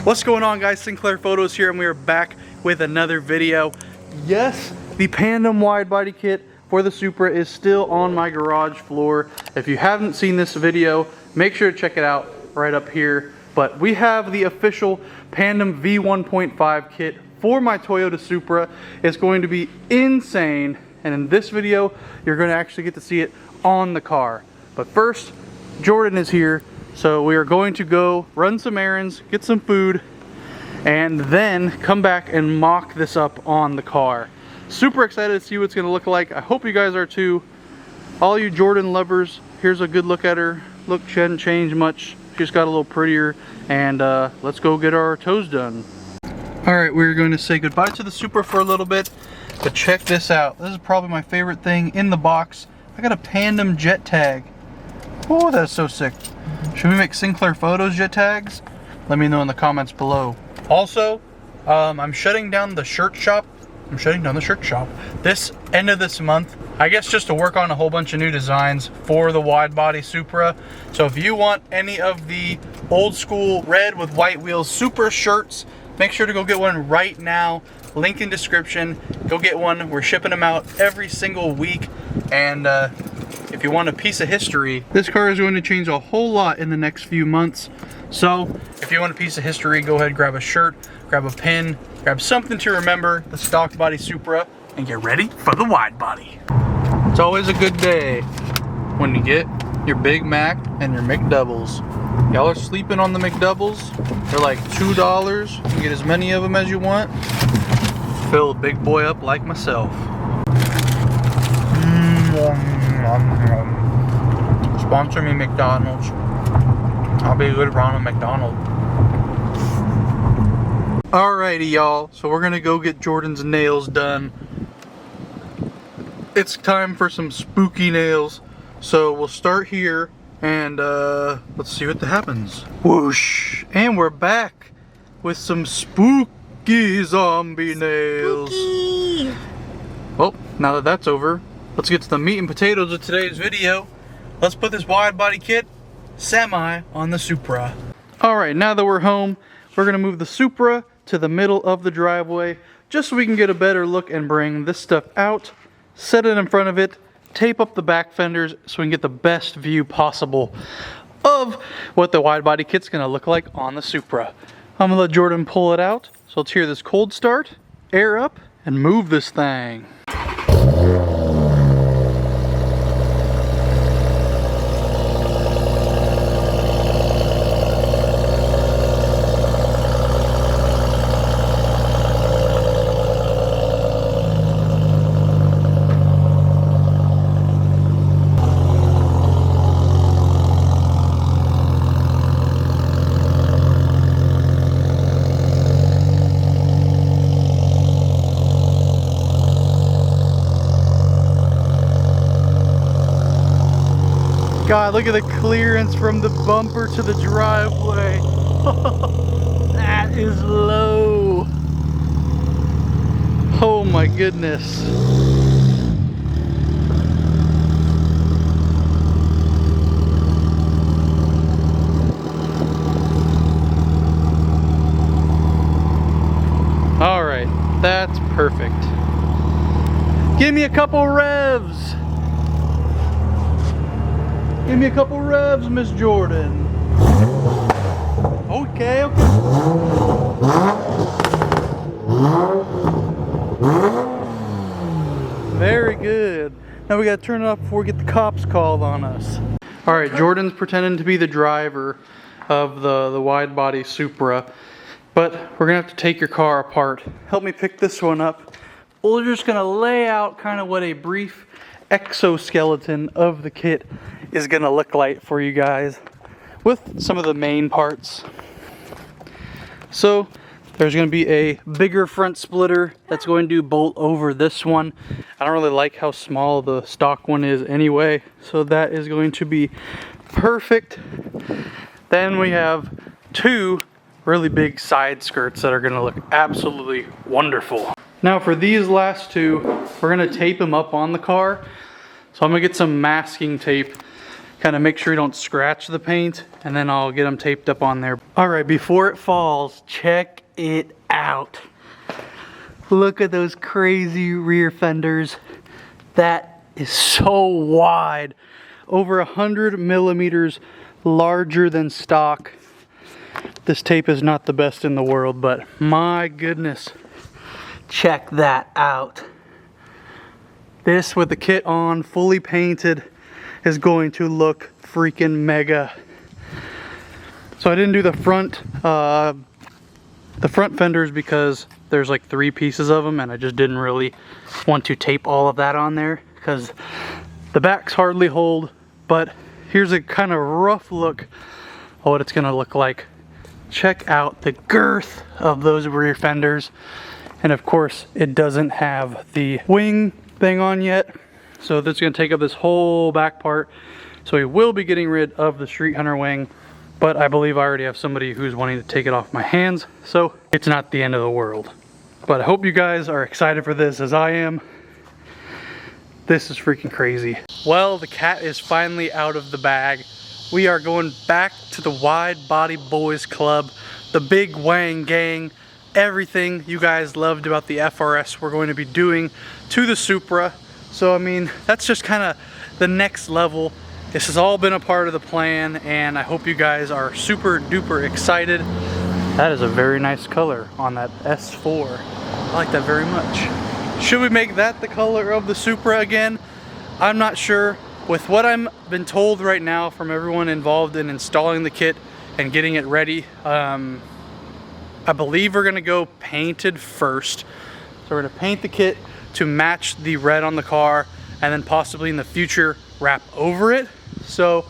What's going on, guys? Sinclair Photos here, and we are back with another video. Yes, the PANDEM wide body kit for the Supra is still on my garage floor. If you haven't seen this video, make sure to check it out right up here. But we have the official PANDEM V1.5 kit for my Toyota Supra. It's going to be insane, and in this video you're going to actually get to see it on the car. But first, Jordan is here, so we are going to go run some errands, get some food, and then come back and mock this up on the car. Super excited to see what it's going to look like. I hope you guys are too. All you Jordan lovers, here's a good look at her. Look, she hadn't changed much. She just got a little prettier, and let's go get our toes done. Alright, we're going to say goodbye to the Supra for a little bit, but check this out. This is probably my favorite thing in the box. I got a PANDEM jet tag. Oh, that's so sick. Should we make Sinclair Photos jet tags? Let me know in the comments below. Also, I'm shutting down the shirt shop. This end of this month, I guess, just to work on a whole bunch of new designs for the wide body Supra. So if you want any of the old school red with white wheels Supra shirts, make sure to go get one right now. Link in description. Go get one. We're shipping them out every single week. And if you want a piece of history, this car is going to change a whole lot in the next few months. So if you want a piece of history, go ahead, grab a shirt, grab a pin, grab something to remember the stock body Supra, and get ready for the wide body. It's always a good day when you get your Big Mac and your McDoubles. Y'all are sleeping on the McDoubles. They're like $2. You can get as many of them as you want. Fill a big boy up like myself. Sponsor me, McDonald's. I'll be a good Ronald McDonald. Alrighty, y'all. So we're gonna go get Jordan's nails done. It's time for some spooky nails. So we'll start here and let's see what happens. Whoosh! And we're back with some spooky zombie nails. Spooky. Well, now that that's over, let's get to the meat and potatoes of today's video. Let's put this wide body kit SEMA on the Supra. Alright, now that we're home, we're going to move the Supra to the middle of the driveway just so we can get a better look and bring this stuff out, set it in front of it, tape up the back fenders so we can get the best view possible of what the wide body kit's going to look like on the Supra. I'm going to let Jordan pull it out, so let's hear this cold start, air up, and move this thing. God, look at the clearance from the bumper to the driveway. That is low. Oh my goodness. All right, that's perfect. Give me a couple revs. Give me a couple revs, Miss Jordan. Okay, okay. Very good. Now we gotta turn it off before we get the cops called on us. Alright, Jordan's pretending to be the driver of the wide body Supra. But we're gonna have to take your car apart. Help me pick this one up. We're just gonna lay out kind of what a brief exoskeleton of the kit is gonna look like for you guys with some of the main parts. So there's gonna be a bigger front splitter that's going to bolt over this one. I don't really like how small the stock one is anyway, so that is going to be perfect. Then we have two really big side skirts that are gonna look absolutely wonderful. Now for these last two, we're gonna tape them up on the car. So I'm gonna get some masking tape kind of make sure you don't scratch the paint, and then I'll get them taped up on there. All right, before it falls, check it out. Look at those crazy rear fenders. That is so wide, over 100 millimeters larger than stock. This tape is not the best in the world, but my goodness, check that out. This with the kit on, fully painted, is going to look freaking mega. So I didn't do the front fenders because there's like 3 pieces of them, and I just didn't really want to tape all of that on there because the backs hardly hold. But here's a kind of rough look of what it's gonna look like. Check out the girth of those rear fenders. And of course, it doesn't have the wing thing on yet. So that's gonna take up this whole back part. So we will be getting rid of the Street Hunter wing, but I believe I already have somebody who's wanting to take it off my hands. So it's not the end of the world. But I hope you guys are excited for this as I am. This is freaking crazy. Well, the cat is finally out of the bag. We are going back to the Wide Body Boys Club, the Big Wang Gang. Everything you guys loved about the FRS we're going to be doing to the Supra. So I mean, that's just kind of the next level. This has all been a part of the plan, and I hope you guys are super duper excited. That is a very nice color on that S4. I like that very much. Should we make that the color of the Supra again? I'm not sure. With what I'm been told right now from everyone involved in installing the kit and getting it ready, I believe we're gonna go painted first. So we're gonna paint the kit to match the red on the car, and then possibly in the future wrap over it. So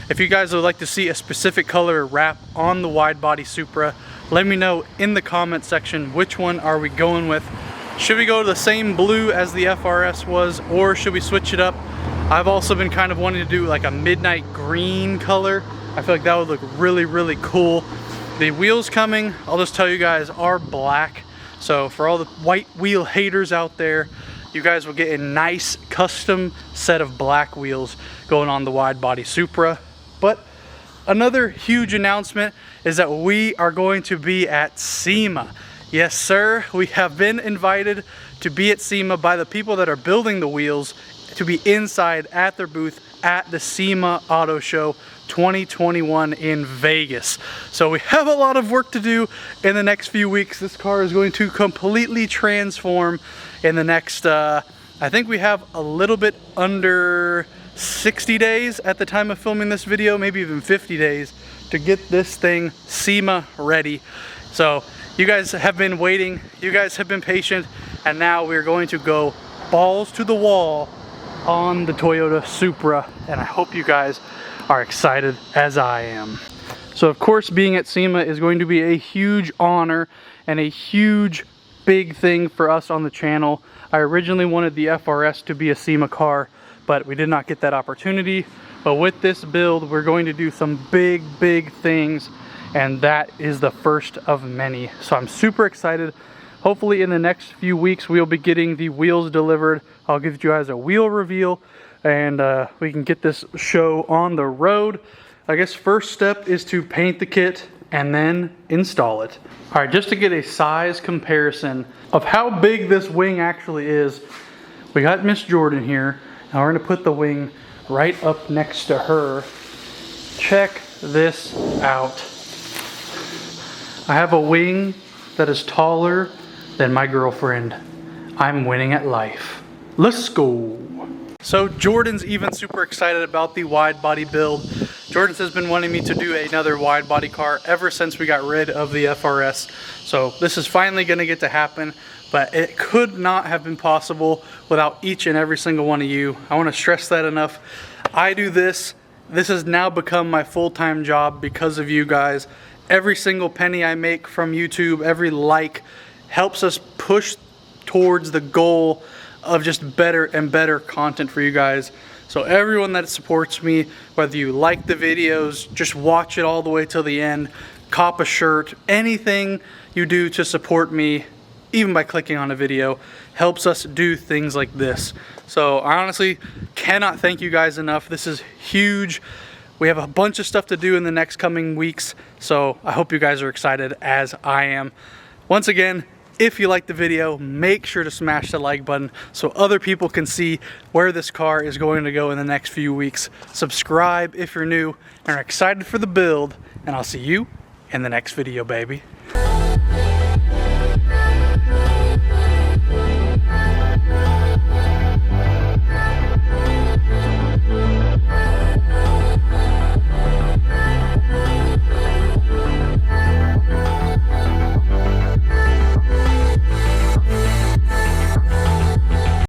if you guys would like to see a specific color wrap on the wide body Supra, let me know in the comment section which one are we going with. Should we go to the same blue as the FRS was, or should we switch it up? I've also been kind of wanting to do like a midnight green color. I feel like that would look really, really cool. The wheels coming, I'll just tell you guys, are black. So for all the white wheel haters out there, you guys will get a nice custom set of black wheels going on the wide body Supra. But another huge announcement is that we are going to be at SEMA. Yes, sir, we have been invited to be at SEMA by the people that are building the wheels, to be inside at their booth at the SEMA Auto Show 2021 in Vegas. So we have a lot of work to do in the next few weeks. This car is going to completely transform in the next, I think we have a little bit under 60 days at the time of filming this video, maybe even 50 days to get this thing SEMA ready. So you guys have been waiting, you guys have been patient, and now we're going to go balls to the wall on the Toyota Supra, and I hope you guys are excited as I am. So of course, being at SEMA is going to be a huge honor and a huge big thing for us on the channel. I originally wanted the FRS to be a SEMA car, but we did not get that opportunity. But with this build, we're going to do some big things, and that is the first of many. So I'm super excited. Hopefully in the next few weeks, we'll be getting the wheels delivered. I'll give you guys a wheel reveal, and we can get this show on the road. I guess first step is to paint the kit and then install it. All right, just to get a size comparison of how big this wing actually is, we got Miss Jordan here. Now we're gonna put the wing right up next to her. Check this out. I have a wing that is taller than my girlfriend. I'm winning at life. Let's go. So Jordan's even super excited about the wide body build. Jordan has been wanting me to do another wide body car ever since we got rid of the FRS. So this is finally gonna get to happen, but it could not have been possible without each and every single one of you. I wanna stress that enough. I do this. This has now become my full-time job because of you guys. Every single penny I make from YouTube, every like, helps us push towards the goal of just better and better content for you guys. So everyone that supports me, whether you like the videos, just watch it all the way till the end, cop a shirt, anything you do to support me, even by clicking on a video, helps us do things like this. So I honestly cannot thank you guys enough. This is huge. We have a bunch of stuff to do in the next coming weeks, so I hope you guys are excited as I am. Once again, if you liked the video, make sure to smash the like button so other people can see where this car is going to go in the next few weeks. Subscribe if you're new and are excited for the build, and I'll see you in the next video, baby.